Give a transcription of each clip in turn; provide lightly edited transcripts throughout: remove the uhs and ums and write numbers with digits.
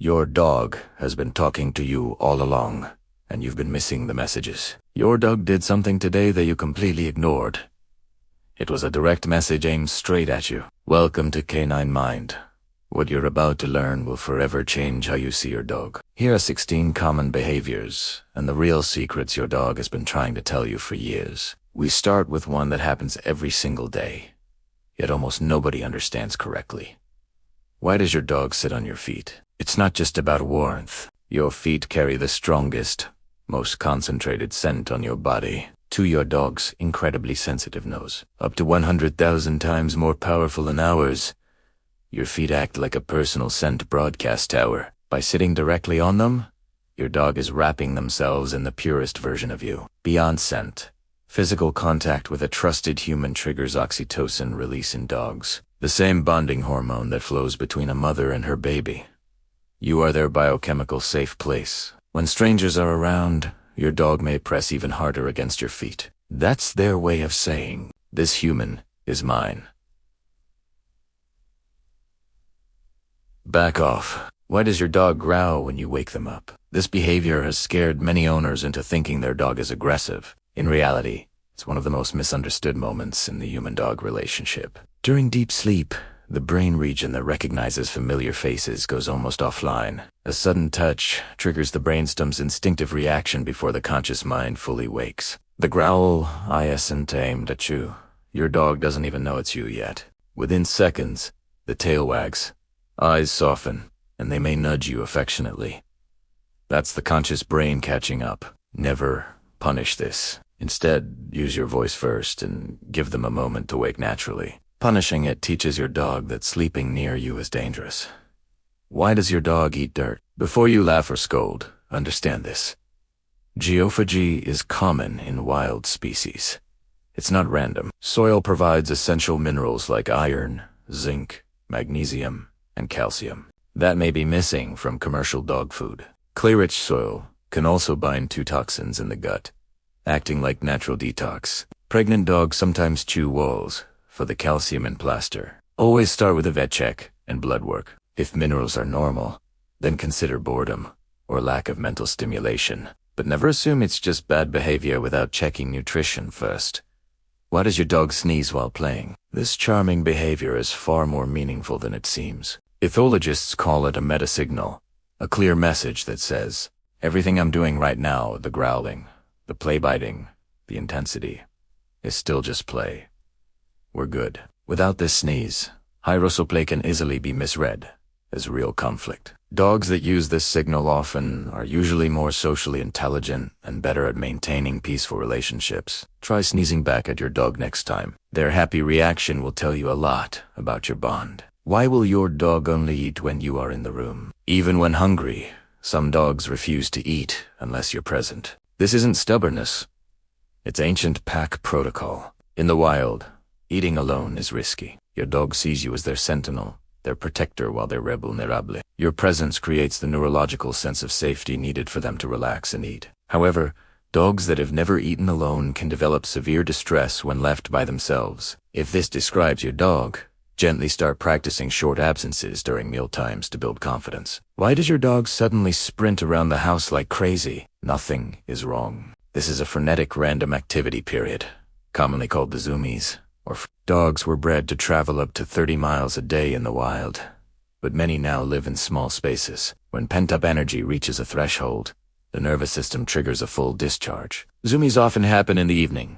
Your dog has been talking to you all along, and you've been missing the messages. Your dog did something today that you completely ignored. It was a direct message aimed straight at you. Welcome to Canine Mind. What you're about to learn will forever change how you see your dog. Here are 16 common behaviors, and the real secrets your dog has been trying to tell you for years. We start with one that happens every single day, yet almost nobody understands correctly. Why does your dog sit on your feet? It's not just about warmth. Your feet carry the strongest, most concentrated scent on your body. To your dog's incredibly sensitive nose, up to 100,000 times more powerful than ours. Your feet act like a personal scent broadcast tower. By sitting directly on them, your dog is wrapping themselves in the purest version of you. Beyond scent, physical contact with a trusted human triggers oxytocin release in dogs, the same bonding hormone that flows between a mother and her baby. You are their biochemical safe place. When strangers are around, your dog may press even harder against your feet. That's their way of saying, "This human is mine." Back off. Why does your dog growl when you wake them up? This behavior has scared many owners into thinking their dog is aggressive. In reality, it's one of the most misunderstood moments in the human-dog relationship. During deep sleep, the brain region that recognizes familiar faces goes almost offline. A sudden touch triggers the brainstem's instinctive reaction before the conscious mind fully wakes. The growl isn't aimed at you. Your dog doesn't even know it's you yet. Within seconds, the tail wags, eyes soften, and they may nudge you affectionately. That's the conscious brain catching up. Never punish this. Instead, use your voice first and give them a moment to wake naturally. Punishing it teaches your dog that sleeping near you is dangerous. Why does your dog eat dirt? Before you laugh or scold, understand this. Geophagy is common in wild species. It's not random. Soil provides essential minerals like iron, zinc, magnesium, and calcium. That may be missing from commercial dog food. Clay-rich soil can also bind to toxins in the gut, acting like natural detox. Pregnant dogs sometimes chew walls for the calcium in plaster. Always start with a vet check and blood work. If minerals are normal, then consider boredom or lack of mental stimulation. But never assume it's just bad behavior without checking nutrition first. Why does your dog sneeze while playing? This charming behavior is far more meaningful than it seems. Ethologists call it a meta-signal, a clear message that says, everything I'm doing right now, the growling, the play-biting, the intensity, is still just play. We're good. Without this sneeze, high-rustle play can easily be misread as real conflict. Dogs that use this signal often are usually more socially intelligent and better at maintaining peaceful relationships. Try sneezing back at your dog next time. Their happy reaction will tell you a lot about your bond. Why will your dog only eat when you are in the room? Even when hungry, some dogs refuse to eat unless you're present. This isn't stubbornness. It's ancient pack protocol. In the wild, eating alone is risky. Your dog sees you as their sentinel, their protector while they're vulnerable. Your presence creates the neurological sense of safety needed for them to relax and eat. However, dogs that have never eaten alone can develop severe distress when left by themselves. If this describes your dog, gently start practicing short absences during meal times to build confidence. Why does your dog suddenly sprint around the house like crazy? Nothing is wrong. This is a frenetic random activity period, commonly called the zoomies. Dogs were bred to travel up to 30 miles a day in the wild, but many now live in small spaces. When pent-up energy reaches a threshold, the nervous system triggers a full discharge. Zoomies often happen in the evening,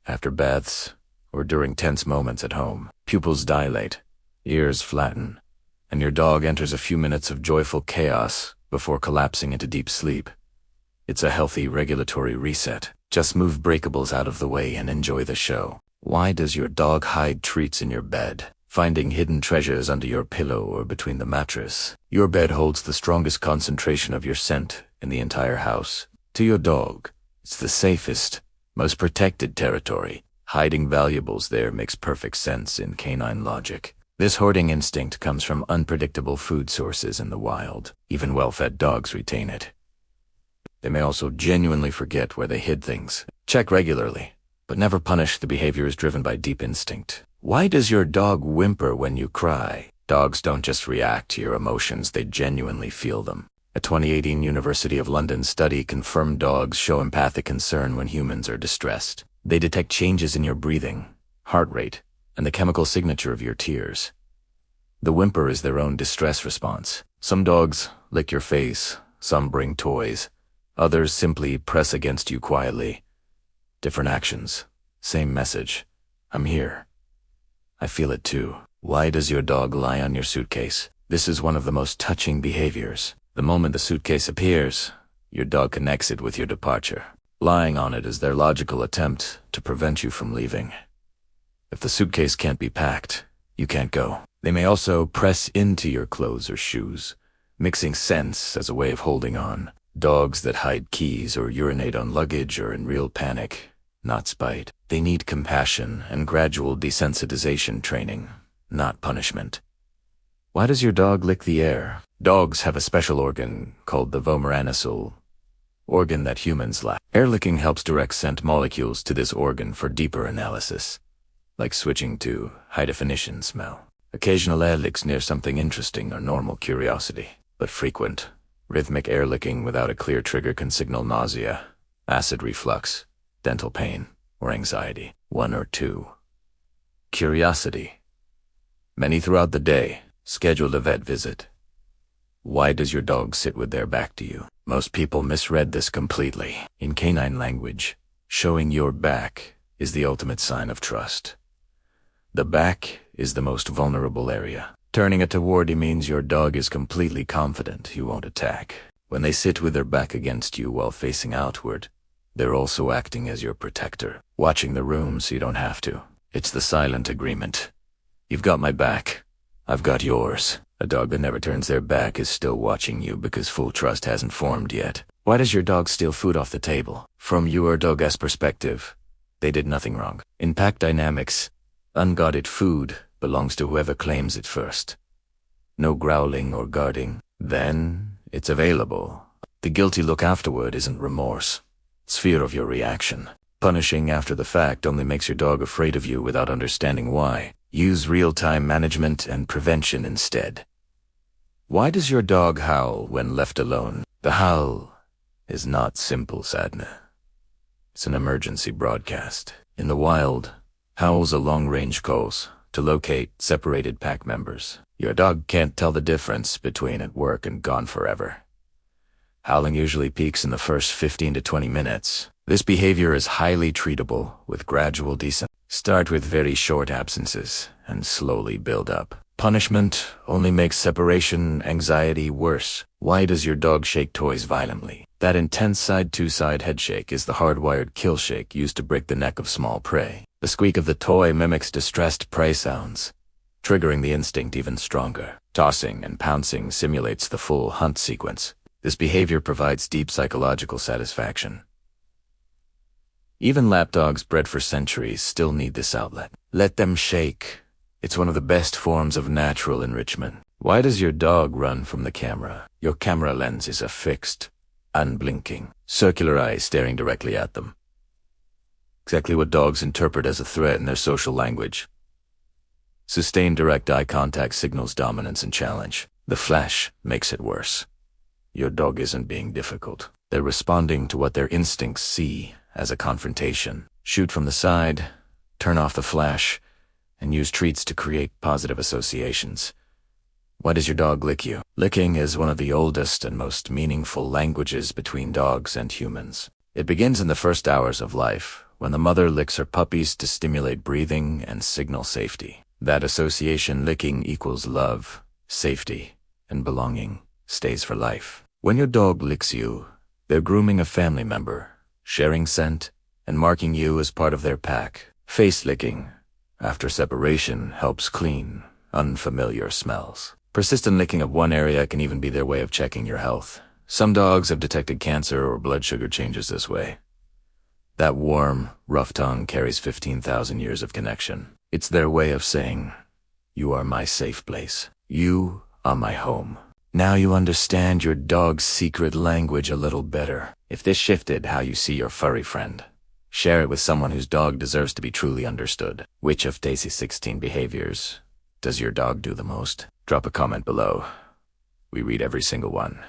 after baths, or during tense moments at home. Pupils dilate, ears flatten, and your dog enters a few minutes of joyful chaos before collapsing into deep sleep. It's a healthy regulatory reset. Just move breakables out of the way and enjoy the show. Why does your dog hide treats in your bed, finding hidden treasures under your pillow or between the mattress? Your bed holds the strongest concentration of your scent in the entire house. To your dog, it's the safest, most protected territory. Hiding valuables there makes perfect sense in canine logic. This hoarding instinct comes from unpredictable food sources in the wild. Even well-fed dogs retain it. They may also genuinely forget where they hid things. Check regularly, but never punish. The behavior is driven by deep instinct. Why does your dog whimper when you cry? Dogs don't just react to your emotions, they genuinely feel them. A 2018 University of London study confirmed dogs show empathic concern when humans are distressed. They detect changes in your breathing, heart rate, and the chemical signature of your tears. The whimper is their own distress response. Some dogs lick your face, some bring toys, others simply press against you quietly. Different actions, same message. I'm here. I feel it too. Why does your dog lie on your suitcase? This is one of the most touching behaviors. The moment the suitcase appears, your dog connects it with your departure. Lying on it is their logical attempt to prevent you from leaving. If the suitcase can't be packed, you can't go. They may also press into your clothes or shoes, mixing sense as a way of holding on. Dogs that hide keys or urinate on luggage are in real panic, not spite. They need compassion and gradual desensitization training, not punishment. Why does your dog lick the air? Dogs have a special organ called the vomeronasal organ that humans lack. Air licking helps direct scent molecules to this organ for deeper analysis, like switching to high-definition smell. Occasional air licks near something interesting are normal curiosity, but frequent, rhythmic air licking without a clear trigger can signal nausea, acid reflux, dental pain, or anxiety. 1 or 2. Curiosity. Many throughout the day. Scheduled a vet visit. Why does your dog sit with their back to you? Most people misread this completely. In canine language, showing your back is the ultimate sign of trust. The back is the most vulnerable area. Turning it toward you means your dog is completely confident you won't attack. When they sit with their back against you while facing outward, they're also acting as your protector, watching the room so you don't have to. It's the silent agreement. You've got my back. I've got yours. A dog that never turns their back is still watching you because full trust hasn't formed yet. Why does your dog steal food off the table? From your dog's perspective, they did nothing wrong. In pack dynamics, unguarded food belongs to whoever claims it first. No growling or guarding. Then, it's available. The guilty look afterward isn't remorse. It's fear of your reaction. Punishing after the fact only makes your dog afraid of you without understanding why. Use real-time management and prevention instead. Why does your dog howl when left alone? The howl is not simple sadness. It's an emergency broadcast. In the wild, howls are long-range calls to locate separated pack members. Your dog can't tell the difference between at work and gone forever. Howling usually peaks in the first 15 to 20 minutes. This behavior is highly treatable with gradual descent. Start with very short absences and slowly build up. Punishment only makes separation anxiety worse. Why does your dog shake toys violently? That intense side-to-side head shake is the hardwired kill shake used to break the neck of small prey. The squeak of the toy mimics distressed prey sounds, triggering the instinct even stronger. Tossing and pouncing simulates the full hunt sequence. This behavior provides deep psychological satisfaction. Even lapdogs bred for centuries still need this outlet. Let them shake. It's one of the best forms of natural enrichment. Why does your dog run from the camera? Your camera lenses are fixed, unblinking, circular eyes staring directly at them. Exactly what dogs interpret as a threat in their social language. Sustained direct eye contact signals dominance and challenge. The flash makes it worse. Your dog isn't being difficult. They're responding to what their instincts see as a confrontation. Shoot from the side, turn off the flash, and use treats to create positive associations. Why does your dog lick you? Licking is one of the oldest and most meaningful languages between dogs and humans. It begins in the first hours of life, when the mother licks her puppies to stimulate breathing and signal safety. That association, licking equals love, safety, and belonging, stays for life. When your dog licks you, they're grooming a family member, sharing scent, and marking you as part of their pack. Face licking, after separation, helps clean unfamiliar smells. Persistent licking of one area can even be their way of checking your health. Some dogs have detected cancer or blood sugar changes this way. That warm, rough tongue carries 15,000 years of connection. It's their way of saying, "You are my safe place. You are my home." Now you understand your dog's secret language a little better. If this shifted how you see your furry friend, share it with someone whose dog deserves to be truly understood. Which of Daisy's 16 behaviors does your dog do the most? Drop a comment below. We read every single one.